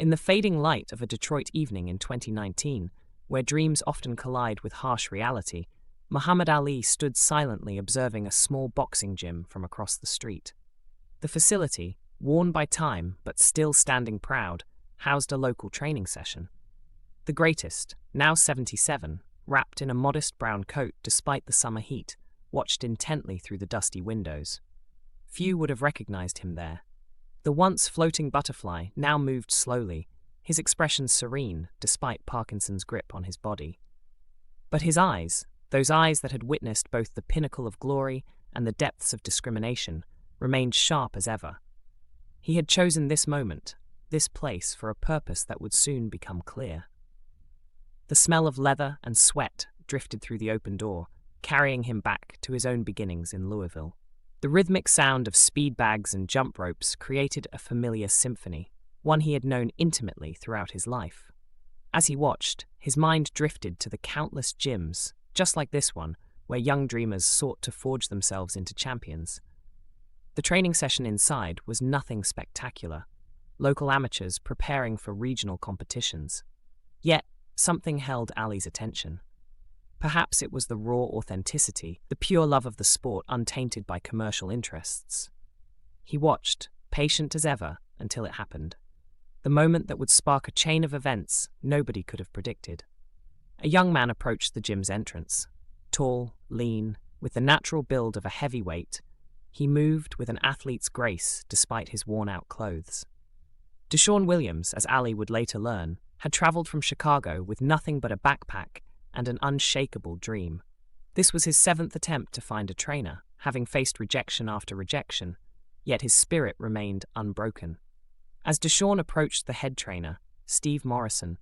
In the fading light of a Detroit evening in 2019, where dreams often collide with harsh reality, Muhammad Ali stood silently observing a small boxing gym from across the street. The facility, worn by time but still standing proud, housed a local training session. The greatest, now 77, wrapped in a modest brown coat despite the summer heat, watched intently through the dusty windows. Few would have recognized him there. The once floating butterfly now moved slowly, his expression serene despite Parkinson's grip on his body. But his eyes, those eyes that had witnessed both the pinnacle of glory and the depths of discrimination, remained sharp as ever. He had chosen this moment, this place, for a purpose that would soon become clear. The smell of leather and sweat drifted through the open door, carrying him back to his own beginnings in Louisville. The rhythmic sound of speed bags and jump ropes created a familiar symphony, one he had known intimately throughout his life. As he watched, his mind drifted to the countless gyms, just like this one, where young dreamers sought to forge themselves into champions. The training session inside was nothing spectacular, local amateurs preparing for regional competitions. Yet, something held Ali's attention. Perhaps it was the raw authenticity, the pure love of the sport untainted by commercial interests. He watched, patient as ever, until it happened. The moment that would spark a chain of events nobody could have predicted. A young man approached the gym's entrance. Tall, lean, with the natural build of a heavyweight, he moved with an athlete's grace despite his worn-out clothes. DeShawn Williams, as Ali would later learn, had traveled from Chicago with nothing but a backpack and an unshakable dream. This was his 7th attempt to find a trainer, having faced rejection after rejection, yet his spirit remained unbroken. As DeShawn approached the head trainer, Steve Morrison,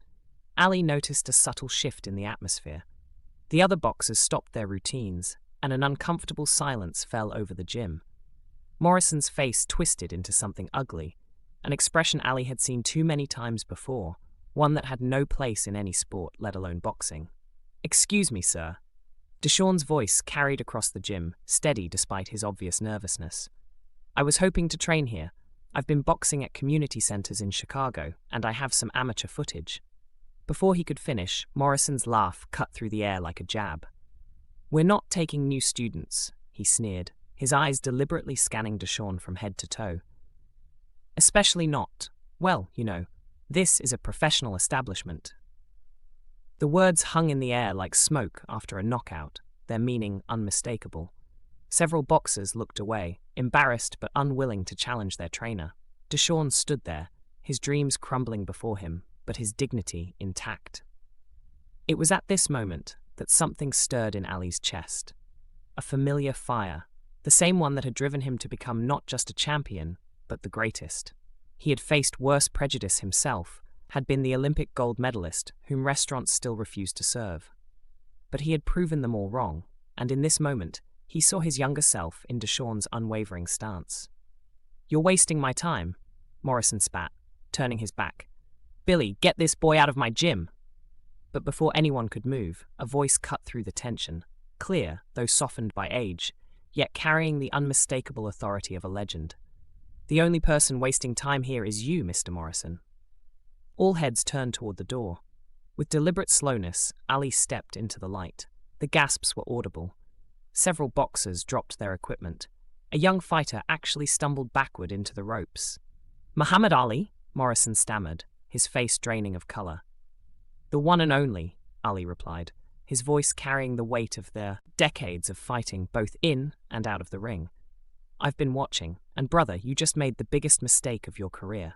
Ali noticed a subtle shift in the atmosphere. The other boxers stopped their routines, and an uncomfortable silence fell over the gym. Morrison's face twisted into something ugly, an expression Ali had seen too many times before, one that had no place in any sport, let alone boxing. "Excuse me, sir." DeShawn's voice carried across the gym, steady despite his obvious nervousness. "I was hoping to train here. I've been boxing at community centers in Chicago, and I have some amateur footage." Before he could finish, Morrison's laugh cut through the air like a jab. "We're not taking new students," he sneered, his eyes deliberately scanning DeShawn from head to toe. "Especially not. Well, this is a professional establishment." The words hung in the air like smoke after a knockout, their meaning unmistakable. Several boxers looked away, embarrassed but unwilling to challenge their trainer. DeShawn stood there, his dreams crumbling before him, but his dignity intact. It was at this moment that something stirred in Ali's chest. A familiar fire, the same one that had driven him to become not just a champion, but the greatest. He had faced worse prejudice himself, had been the Olympic gold medalist whom restaurants still refused to serve. But he had proven them all wrong, and in this moment, he saw his younger self in DeShawn's unwavering stance. "You're wasting my time," Morrison spat, turning his back. "Billy, get this boy out of my gym!" But before anyone could move, a voice cut through the tension, clear, though softened by age, yet carrying the unmistakable authority of a legend. "The only person wasting time here is you, Mr. Morrison." All heads turned toward the door. With deliberate slowness, Ali stepped into the light. The gasps were audible. Several boxers dropped their equipment. A young fighter actually stumbled backward into the ropes. "Muhammad Ali?" Morrison stammered, his face draining of color. "The one and only," Ali replied, his voice carrying the weight of their decades of fighting both in and out of the ring. "I've been watching, and brother, you just made the biggest mistake of your career."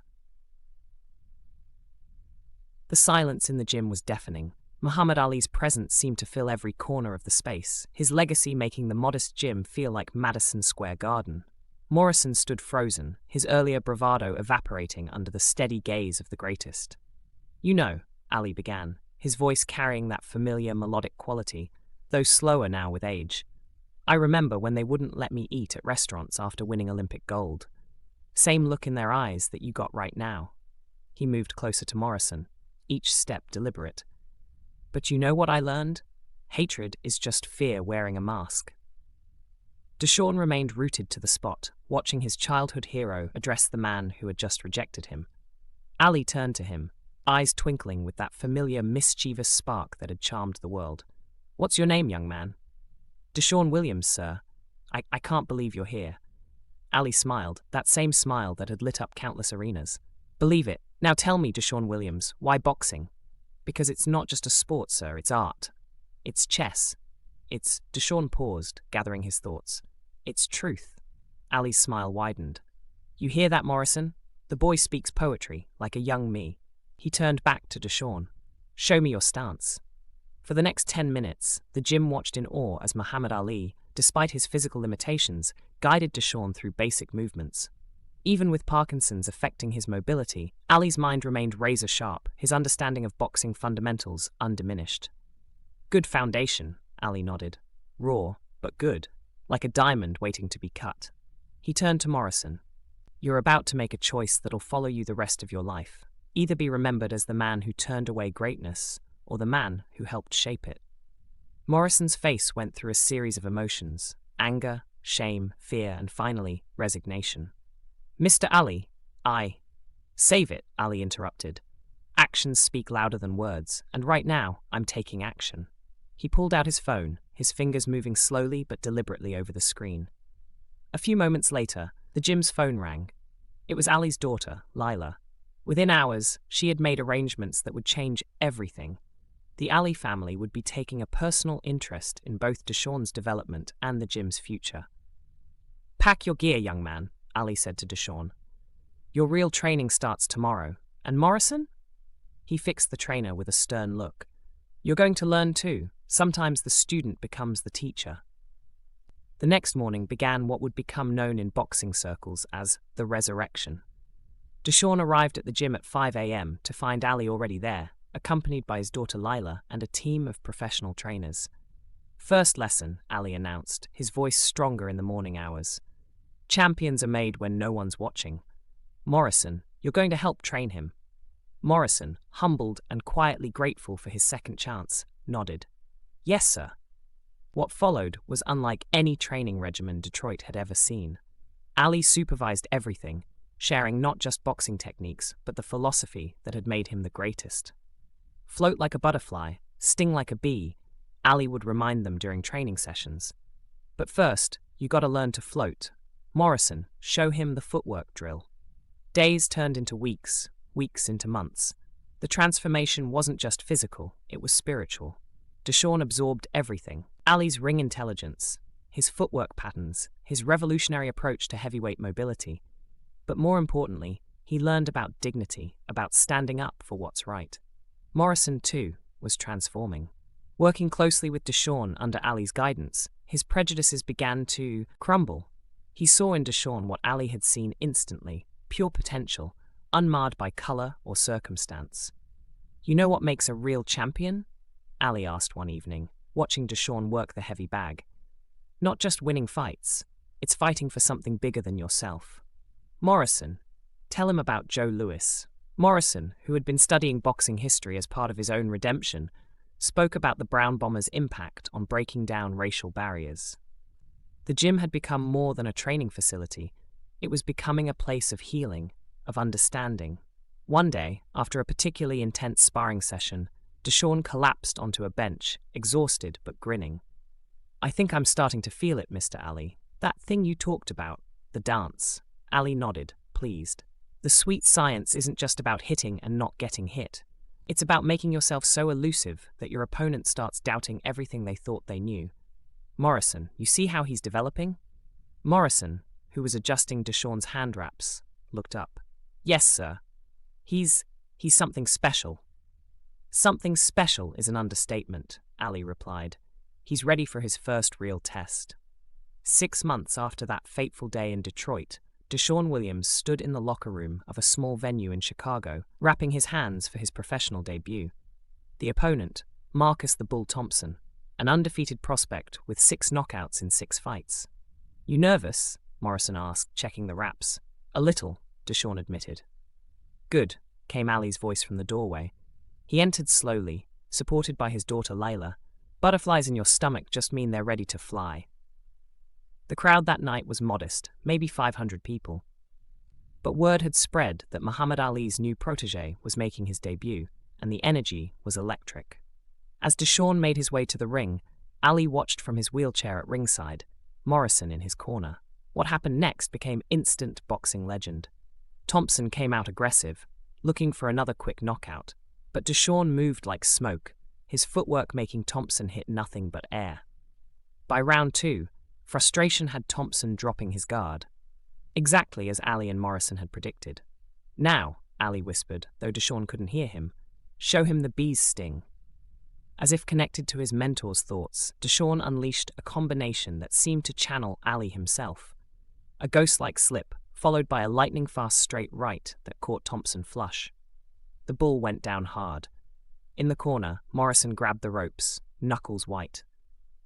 The silence in the gym was deafening. Muhammad Ali's presence seemed to fill every corner of the space, his legacy making the modest gym feel like Madison Square Garden. Morrison stood frozen, his earlier bravado evaporating under the steady gaze of the greatest. Ali began, his voice carrying that familiar melodic quality, though slower now with age. "I remember when they wouldn't let me eat at restaurants after winning Olympic gold. Same look in their eyes that you got right now." He moved closer to Morrison, each step deliberate. "But you know what I learned? Hatred is just fear wearing a mask." DeShawn remained rooted to the spot, watching his childhood hero address the man who had just rejected him. Ali turned to him, eyes twinkling with that familiar mischievous spark that had charmed the world. "What's your name, young man?" "DeShawn Williams, sir. I can't believe you're here." Ali smiled, that same smile that had lit up countless arenas. "Believe it. Now tell me, DeShawn Williams, why boxing?" "Because it's not just a sport, sir, it's art. It's chess. It's—" DeShawn paused, gathering his thoughts. "It's truth." Ali's smile widened. "You hear that, Morrison? The boy speaks poetry, like a young me." He turned back to DeShawn. "Show me your stance." For the next 10 minutes, the gym watched in awe as Muhammad Ali, despite his physical limitations, guided DeShawn through basic movements. Even with Parkinson's affecting his mobility, Ali's mind remained razor-sharp, his understanding of boxing fundamentals undiminished. "Good foundation," Ali nodded. "Raw, but good, like a diamond waiting to be cut." He turned to Morrison. "You're about to make a choice that'll follow you the rest of your life. Either be remembered as the man who turned away greatness, or the man who helped shape it." Morrison's face went through a series of emotions: anger, shame, fear, and finally, resignation. "Mr. Ali, Save it," Ali interrupted. "Actions speak louder than words, and right now, I'm taking action." He pulled out his phone, his fingers moving slowly but deliberately over the screen. A few moments later, the gym's phone rang. It was Ali's daughter, Lila. Within hours, she had made arrangements that would change everything. The Ali family would be taking a personal interest in both DeShawn's development and the gym's future. "Pack your gear, young man," Ali said to DeShawn. "Your real training starts tomorrow. And Morrison?" He fixed the trainer with a stern look. "You're going to learn too. Sometimes the student becomes the teacher." The next morning began what would become known in boxing circles as the resurrection. DeShawn arrived at the gym at 5 a.m. to find Ali already there, accompanied by his daughter Lila and a team of professional trainers. "First lesson," Ali announced, his voice stronger in the morning hours. "Champions are made when no one's watching. Morrison, you're going to help train him." Morrison, humbled and quietly grateful for his second chance, nodded. "Yes, sir." What followed was unlike any training regimen Detroit had ever seen. Ali supervised everything, sharing not just boxing techniques, but the philosophy that had made him the greatest. "Float like a butterfly, sting like a bee," Ali would remind them during training sessions. "But first, you gotta learn to float. Morrison, show him the footwork drill." Days turned into weeks, weeks into months. The transformation wasn't just physical, it was spiritual. DeShawn absorbed everything: Ali's ring intelligence, his footwork patterns, his revolutionary approach to heavyweight mobility. But more importantly, he learned about dignity, about standing up for what's right. Morrison, too, was transforming. Working closely with DeShawn under Ali's guidance, his prejudices began to crumble. He saw in DeShawn what Ali had seen instantly: pure potential, unmarred by color or circumstance. "You know what makes a real champion?" Ali asked one evening, watching DeShawn work the heavy bag. "Not just winning fights, it's fighting for something bigger than yourself." "Morrison, tell him about Joe Louis." Morrison, who had been studying boxing history as part of his own redemption, spoke about the Brown Bomber's impact on breaking down racial barriers. The gym had become more than a training facility. It was becoming a place of healing, of understanding. One day, after a particularly intense sparring session, DeShawn collapsed onto a bench, exhausted but grinning. "I think I'm starting to feel it, Mr. Ali. That thing you talked about, the dance." Ali nodded, pleased. "The sweet science isn't just about hitting and not getting hit. It's about making yourself so elusive that your opponent starts doubting everything they thought they knew. Morrison, you see how he's developing?" Morrison, who was adjusting DeShawn's hand wraps, looked up. "Yes, sir. He's something special." "Something special is an understatement," Ali replied. "He's ready for his first real test." 6 months after that fateful day in Detroit, DeShawn Williams stood in the locker room of a small venue in Chicago, wrapping his hands for his professional debut. The opponent, Marcus the Bull Thompson, an undefeated prospect with 6 knockouts in 6 fights. "You nervous?" Morrison asked, checking the wraps. "A little," DeShawn admitted. "Good," came Ali's voice from the doorway. He entered slowly, supported by his daughter Lila. "Butterflies in your stomach just mean they're ready to fly." The crowd that night was modest, maybe 500 people. But word had spread that Muhammad Ali's new protege was making his debut, and the energy was electric. As DeShawn made his way to the ring, Ali watched from his wheelchair at ringside, Morrison in his corner. What happened next became instant boxing legend. Thompson came out aggressive, looking for another quick knockout, but DeShawn moved like smoke, his footwork making Thompson hit nothing but air. By round 2, frustration had Thompson dropping his guard, exactly as Ali and Morrison had predicted. "Now," Ali whispered, though DeShawn couldn't hear him, "show him the bee's sting." As if connected to his mentor's thoughts, DeShawn unleashed a combination that seemed to channel Ali himself. A ghost-like slip, followed by a lightning-fast straight right that caught Thompson flush. The bull went down hard. In the corner, Morrison grabbed the ropes, knuckles white.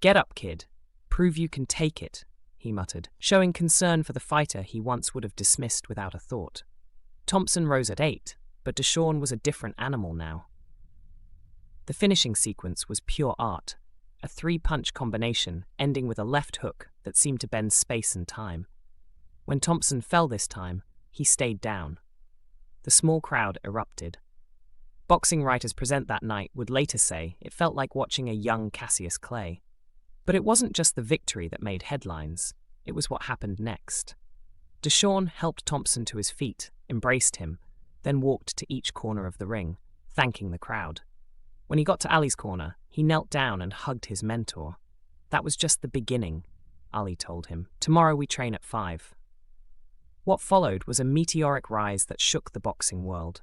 "Get up, kid. Prove you can take it," he muttered, showing concern for the fighter he once would have dismissed without a thought. Thompson rose at 8, but DeShawn was a different animal now. The finishing sequence was pure art, a 3-punch combination ending with a left hook that seemed to bend space and time. When Thompson fell this time, he stayed down. The small crowd erupted. Boxing writers present that night would later say it felt like watching a young Cassius Clay. But it wasn't just the victory that made headlines, it was what happened next. DeShawn helped Thompson to his feet, embraced him, then walked to each corner of the ring, thanking the crowd. When he got to Ali's corner, he knelt down and hugged his mentor. "That was just the beginning," Ali told him. "Tomorrow we train at 5. What followed was a meteoric rise that shook the boxing world.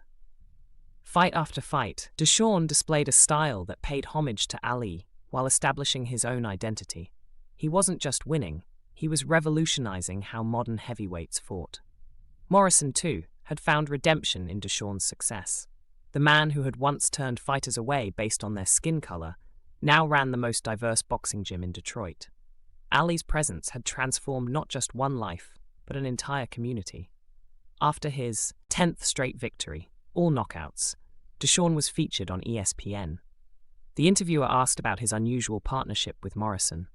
Fight after fight, DeShawn displayed a style that paid homage to Ali while establishing his own identity. He wasn't just winning, he was revolutionizing how modern heavyweights fought. Morrison, too, had found redemption in DeShawn's success. The man who had once turned fighters away based on their skin color now ran the most diverse boxing gym in Detroit. Ali's presence had transformed not just one life, but an entire community. After his 10th straight victory, all knockouts, DeShawn was featured on ESPN. The interviewer asked about his unusual partnership with Morrison.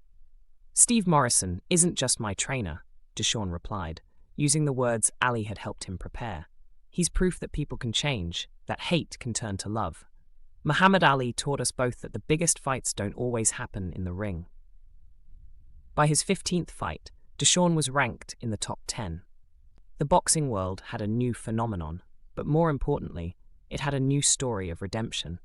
"Steve Morrison isn't just my trainer," DeShawn replied, using the words Ali had helped him prepare. "He's proof that people can change, that hate can turn to love. Muhammad Ali taught us both that the biggest fights don't always happen in the ring." By his 15th fight, DeShawn was ranked in the top 10. The boxing world had a new phenomenon, but more importantly, it had a new story of redemption.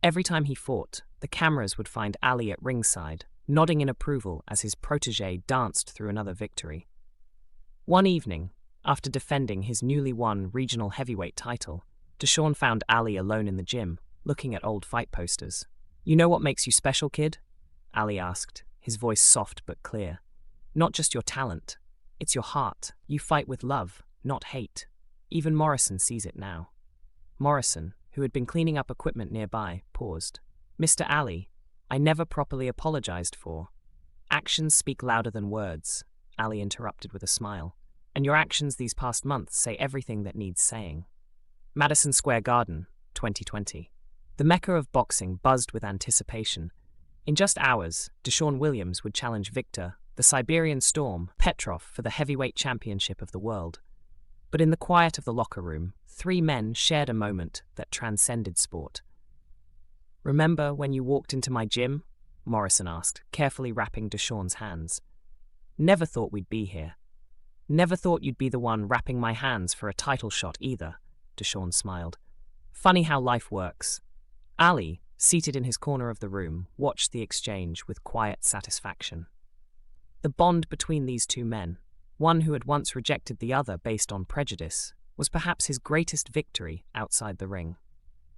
Every time he fought, the cameras would find Ali at ringside, nodding in approval as his protege danced through another victory. One evening, after defending his newly won regional heavyweight title, DeShawn found Ali alone in the gym, looking at old fight posters. "You know what makes you special, kid?" Ali asked, his voice soft but clear. "Not just your talent, it's your heart. You fight with love, not hate. Even Morrison sees it now." Morrison, who had been cleaning up equipment nearby, paused. "Mr. Ali, I never properly apologized for." "Actions speak louder than words," Ali interrupted with a smile. "And your actions these past months say everything that needs saying." Madison Square Garden, 2020. The mecca of boxing buzzed with anticipation. In just hours, DeShawn Williams would challenge Victor, the Siberian Storm, Petrov for the heavyweight championship of the world. But in the quiet of the locker room, 3 men shared a moment that transcended sport. "Remember when you walked into my gym?" Morrison asked, carefully wrapping DeShawn's hands. "Never thought we'd be here. Never thought you'd be the one wrapping my hands for a title shot either," DeShawn smiled. "Funny how life works." Ali, seated in his corner of the room, watched the exchange with quiet satisfaction. The bond between these 2 men, one who had once rejected the other based on prejudice, was perhaps his greatest victory outside the ring.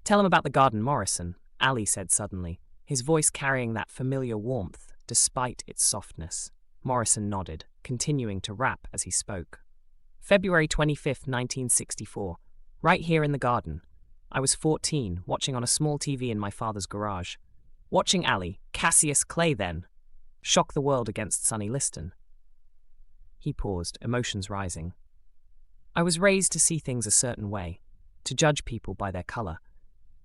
"Tell him about the garden, Morrison," Ali said suddenly, his voice carrying that familiar warmth despite its softness. Morrison nodded, continuing to rap as he spoke. "February 25th, 1964. Right here in the garden. I was 14, watching on a small TV in my father's garage. Watching Ali, Cassius Clay then, shock the world against Sonny Liston." He paused, emotions rising. "I was raised to see things a certain way, to judge people by their color.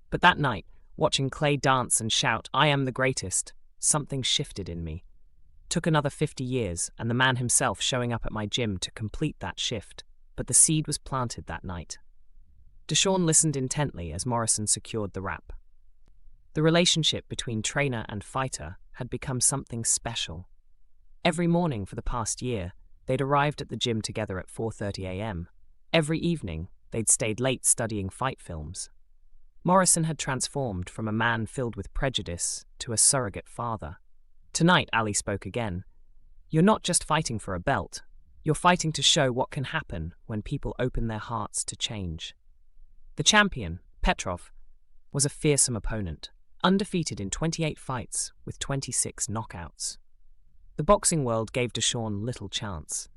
But that night, watching Clay dance and shout, 'I am the greatest,' something shifted in me. Took another 50 years, and the man himself showing up at my gym to complete that shift. but the seed was planted that night. DeShawn listened intently as Morrison secured the wrap. The relationship between trainer and fighter had become something special. Every morning for the past year, they'd arrived at the gym together at 4:30 a.m. Every evening, they'd stayed late studying fight films. Morrison had transformed from a man filled with prejudice to a surrogate father. Tonight, Ali spoke again. "You're not just fighting for a belt. You're fighting to show what can happen when people open their hearts to change." The champion, Petrov, was a fearsome opponent, undefeated in 28 fights with 26 knockouts. The boxing world gave DeShawn little chance.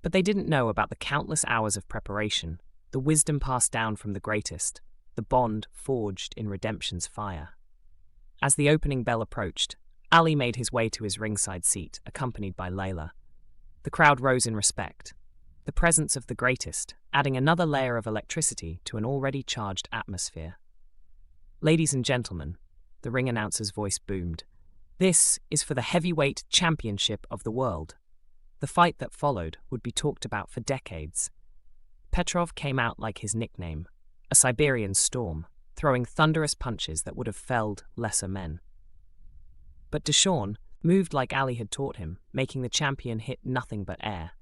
But they didn't know about the countless hours of preparation, the wisdom passed down from the greatest, the bond forged in redemption's fire. As the opening bell approached, Ali made his way to his ringside seat, accompanied by Layla. The crowd rose in respect, the presence of the greatest adding another layer of electricity to an already charged atmosphere. "Ladies and gentlemen," the ring announcer's voice boomed, "this is for the heavyweight championship of the world." The fight that followed would be talked about for decades. Petrov came out like his nickname, a Siberian storm, throwing thunderous punches that would have felled lesser men. But DeShawn moved like Ali had taught him, making the champion hit nothing but air.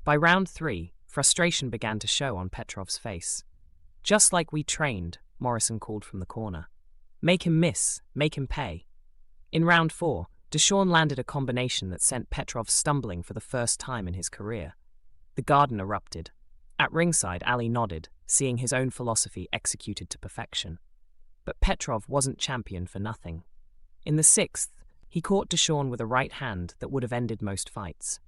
By round 3, frustration began to show on Petrov's face. "Just like we trained," Morrison called from the corner. "Make him miss, make him pay." In round 4, DeShawn landed a combination that sent Petrov stumbling for the first time in his career. The garden erupted. At ringside, Ali nodded, seeing his own philosophy executed to perfection. But Petrov wasn't champion for nothing. In the 6th, he caught DeShawn with a right hand that would have ended most fights.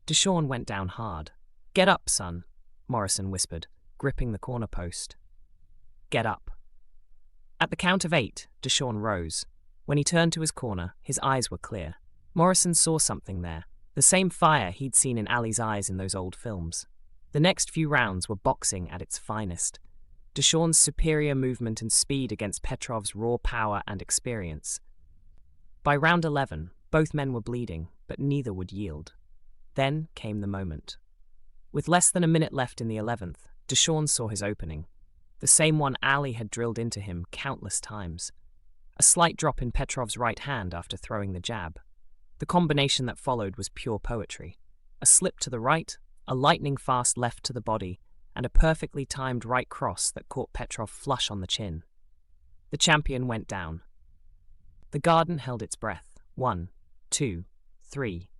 DeShawn went down hard. "Get up, son," Morrison whispered, gripping the corner post. "Get up." At the count of 8, DeShawn rose. When he turned to his corner, his eyes were clear. Morrison saw something there, the same fire he'd seen in Ali's eyes in those old films. The next few rounds were boxing at its finest. DeShawn's superior movement and speed against Petrov's raw power and experience. By round 11, both men were bleeding, but neither would yield. Then came the moment. With less than a minute left in the 11th, DeShawn saw his opening. The same one Ali had drilled into him countless times. A slight drop in Petrov's right hand after throwing the jab. The combination that followed was pure poetry. A slip to the right, a lightning-fast left to the body, and a perfectly timed right cross that caught Petrov flush on the chin. The champion went down. The garden held its breath. 1, 2, 3.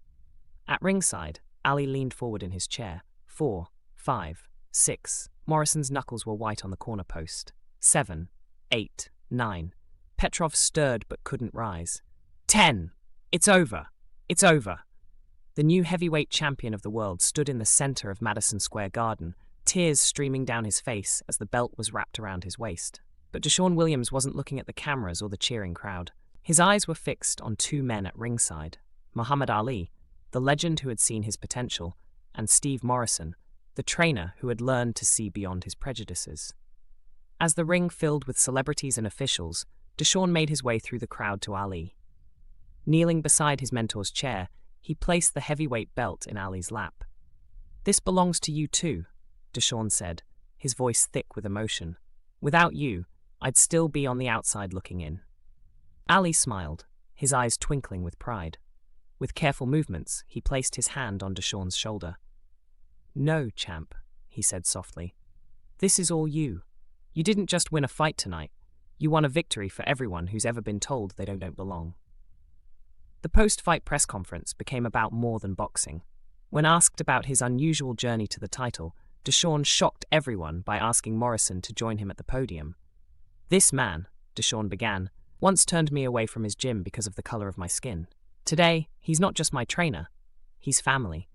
At ringside, Ali leaned forward in his chair. 4, 5, 6. Morrison's knuckles were white on the corner post. 7, 8, 9. Petrov stirred but couldn't rise. 10. It's over. It's over. The new heavyweight champion of the world stood in the center of Madison Square Garden, tears streaming down his face as the belt was wrapped around his waist. But DeShawn Williams wasn't looking at the cameras or the cheering crowd. His eyes were fixed on two men at ringside, Muhammad Ali, the legend who had seen his potential, and Steve Morrison, the trainer who had learned to see beyond his prejudices. As the ring filled with celebrities and officials, DeShawn made his way through the crowd to Ali. Kneeling beside his mentor's chair, he placed the heavyweight belt in Ali's lap. "This belongs to you too," DeShawn said, his voice thick with emotion. "Without you, I'd still be on the outside looking in." Ali smiled, his eyes twinkling with pride. With careful movements, he placed his hand on DeShawn's shoulder. "No, champ," he said softly. "This is all you. You didn't just win a fight tonight. You won a victory for everyone who's ever been told they don't belong." The post-fight press conference became about more than boxing. When asked about his unusual journey to the title, DeShawn shocked everyone by asking Morrison to join him at the podium. "This man," DeShawn began, "once turned me away from his gym because of the color of my skin. Today, he's not just my trainer, he's family.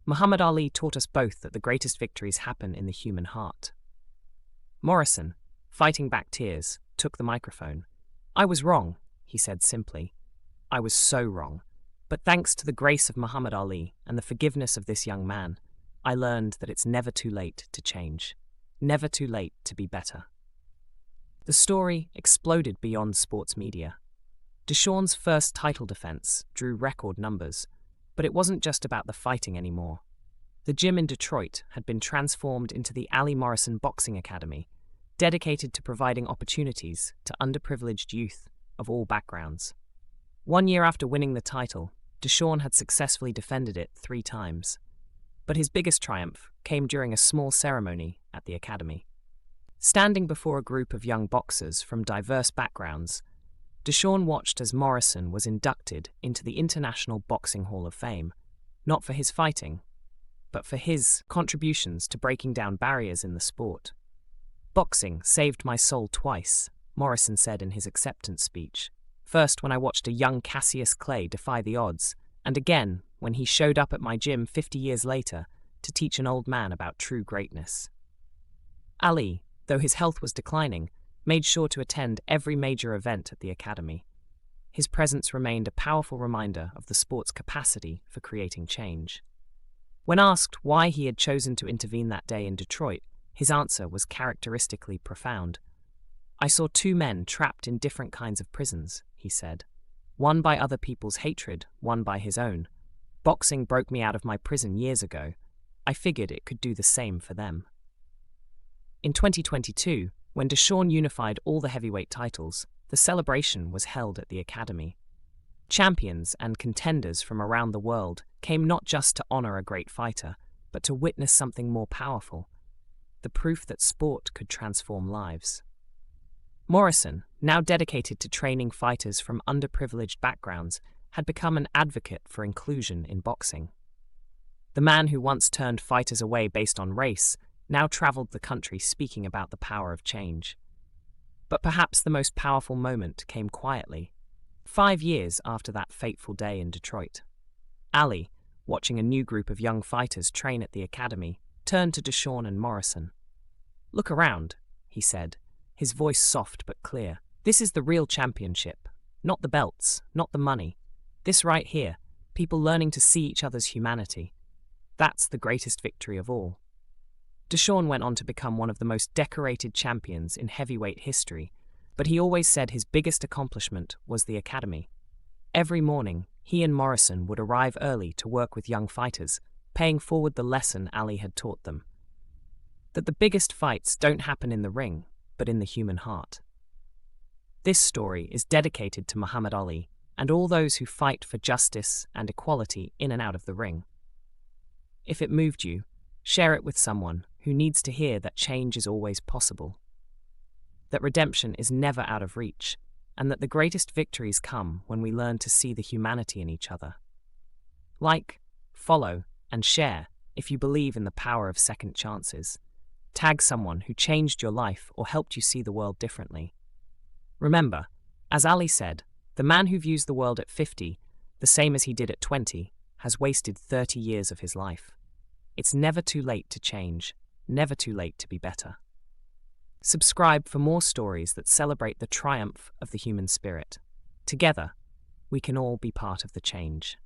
Muhammad Ali taught us both that the greatest victories happen in the human heart." Morrison, fighting back tears, took the microphone. "I was wrong," he said simply. "I was so wrong. But thanks to the grace of Muhammad Ali and the forgiveness of this young man, I learned that it's never too late to change. Never too late to be better." The story exploded beyond sports media. DeShawn's first title defense drew record numbers, but it wasn't just about the fighting anymore. The gym in Detroit had been transformed into the Ali-Morrison Boxing Academy, dedicated to providing opportunities to underprivileged youth of all backgrounds. 1 year after winning the title, DeShawn had successfully defended it 3 times. But his biggest triumph came during a small ceremony at the academy. Standing before a group of young boxers from diverse backgrounds, DeShawn watched as Morrison was inducted into the International Boxing Hall of Fame, not for his fighting, but for his contributions to breaking down barriers in the sport. "Boxing saved my soul twice," Morrison said in his acceptance speech. "First when I watched a young Cassius Clay defy the odds, and again when he showed up at my gym 50 years later to teach an old man about true greatness." Ali, though his health was declining, made sure to attend every major event at the academy. His presence remained a powerful reminder of the sport's capacity for creating change. When asked why he had chosen to intervene that day in Detroit, his answer was characteristically profound. "I saw 2 men trapped in different kinds of prisons," he said. "One by other people's hatred, one by his own. Boxing broke me out of my prison years ago. I figured it could do the same for them." In 2022, when DeShawn unified all the heavyweight titles, the celebration was held at the academy. Champions and contenders from around the world came not just to honor a great fighter, but to witness something more powerful: the proof that sport could transform lives. Morrison, now dedicated to training fighters from underprivileged backgrounds, had become an advocate for inclusion in boxing. The man who once turned fighters away based on race now traveled the country speaking about the power of change. But perhaps the most powerful moment came quietly, 5 years after that fateful day in Detroit. Ali, watching a new group of young fighters train at the academy, turned to DeShawn and Morrison. "Look around," he said, his voice soft but clear. "This is the real championship. Not the belts, not the money. This right here, people learning to see each other's humanity. That's the greatest victory of all." DeShawn went on to become one of the most decorated champions in heavyweight history, but he always said his biggest accomplishment was the academy. Every morning, he and Morrison would arrive early to work with young fighters, paying forward the lesson Ali had taught them: that the biggest fights don't happen in the ring, but in the human heart. This story is dedicated to Muhammad Ali and all those who fight for justice and equality in and out of the ring. If it moved you, share it with someone who needs to hear that change is always possible, that redemption is never out of reach, and that the greatest victories come when we learn to see the humanity in each other. Like, follow, and share if you believe in the power of second chances. Tag someone who changed your life or helped you see the world differently. Remember, as Ali said, the man who views the world at 50, the same as he did at 20, has wasted 30 years of his life. It's never too late to change, never too late to be better. Subscribe for more stories that celebrate the triumph of the human spirit. Together, we can all be part of the change.